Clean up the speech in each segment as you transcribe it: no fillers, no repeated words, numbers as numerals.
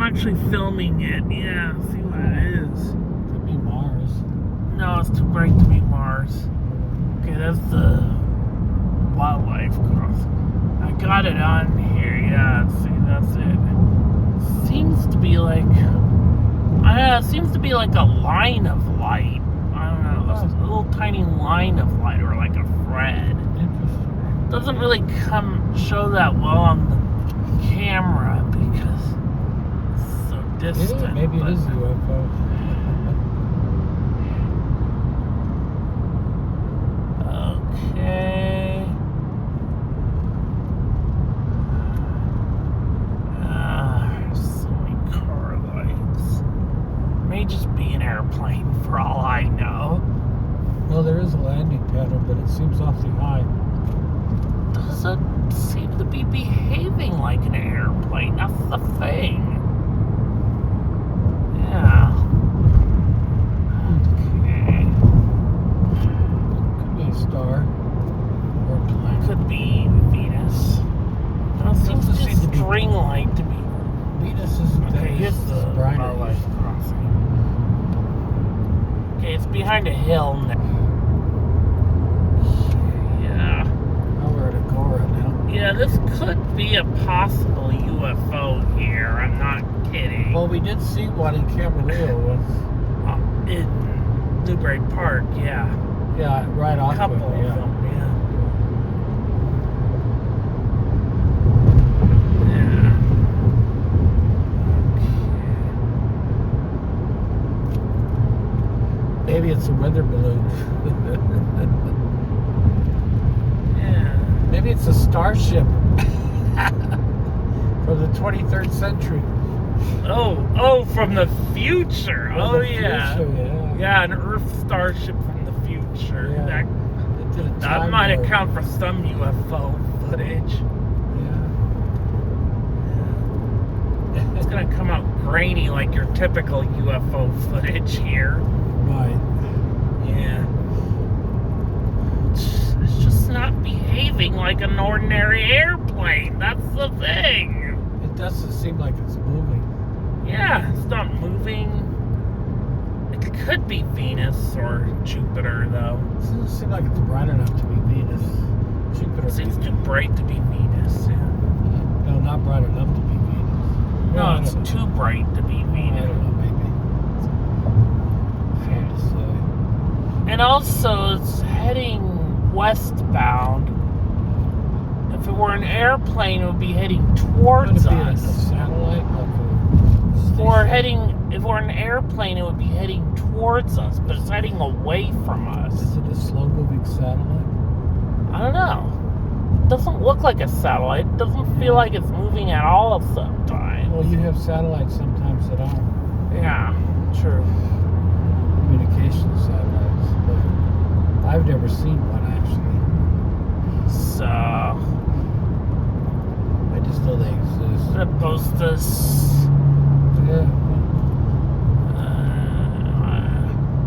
actually filming it. Yeah, see what it is. Could be Mars. No, it's too bright to be Mars. Okay, that's the wildlife crossing. I got it on here. Yeah, see, that's it. Seems to be like, seems to be like a line of light. I don't know, a little tiny line of light, or like a thread. Interesting. Doesn't really show that well on the camera because it's so distant. Maybe it is a UFO. Okay. So many car lights. May just be an airplane for all I know. Well, there is a landing pattern, but it seems awfully high. Doesn't seem to be behaving like an airplane. That's the thing. Yeah. Okay. Could be a star or a planet. Could be Venus. It seems just string-like to me. Venus isn't that. Okay, here's the wildlife crossing. Okay, it's behind a hill now. Yeah. Oh, we're at Agora now. Yeah, this could be a possible UFO here. I'm not kidding. Well, we did see one in Camarillo once. In Newbury Park, yeah. Yeah, right off A couple of it, of them, yeah. Maybe it's a weather balloon. Yeah. Maybe it's a starship from the 23rd century. Oh, from the future. From the future, Yeah, an Earth starship from the future. Yeah. That might account for some UFO footage. Yeah. It's gonna come out grainy like your typical UFO footage here. Right. Yeah. It's just not behaving like an ordinary airplane. That's the thing. It doesn't seem like it's moving. Yeah, it's not moving. It could be Venus or Jupiter, though. It doesn't seem like it's bright enough to be Venus. Jupiter. It seems too bright to be Venus. Yeah. No, not bright enough to be Venus. No, it's too bright to be I Venus. don't know, maybe. It's hard to say. And also, it's heading westbound. If it were an airplane, it would be heading towards Could it be a us. satellite? Like a Or station? if we're an airplane, it would be heading towards us, but it's heading away from us. Is it a slow-moving satellite? I don't know. It doesn't look like a satellite. It doesn't feel like it's moving at all sometimes. Well, you have satellites sometimes that aren't. Yeah, true. Communication satellites. But I've never seen one, actually. So, I just know they exist. I'm gonna post this. Yeah.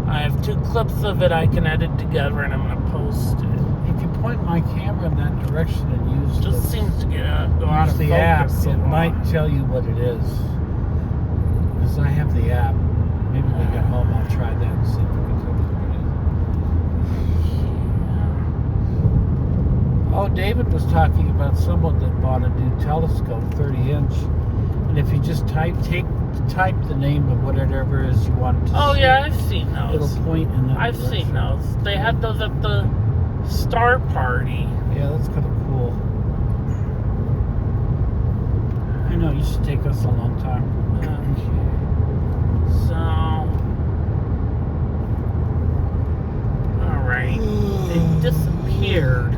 I have 2 clips of it I can edit together, and I'm gonna post it. If you point my camera in that direction and use It just seems to go out of the focus app, so it long. might tell you what it is. Because I have the app. Maybe when I get home, I'll try that and see if it can tell me what it is. Oh, David was talking about someone that bought a new telescope, 30-inch. And if you just type the name of whatever it is you want to see. Oh yeah, I've seen those. It'll point in that I've direction. seen those. They had those at the Star Party. Yeah, that's kind of cool. I know, it used to take us a long time. Okay. So, alright. It disappeared.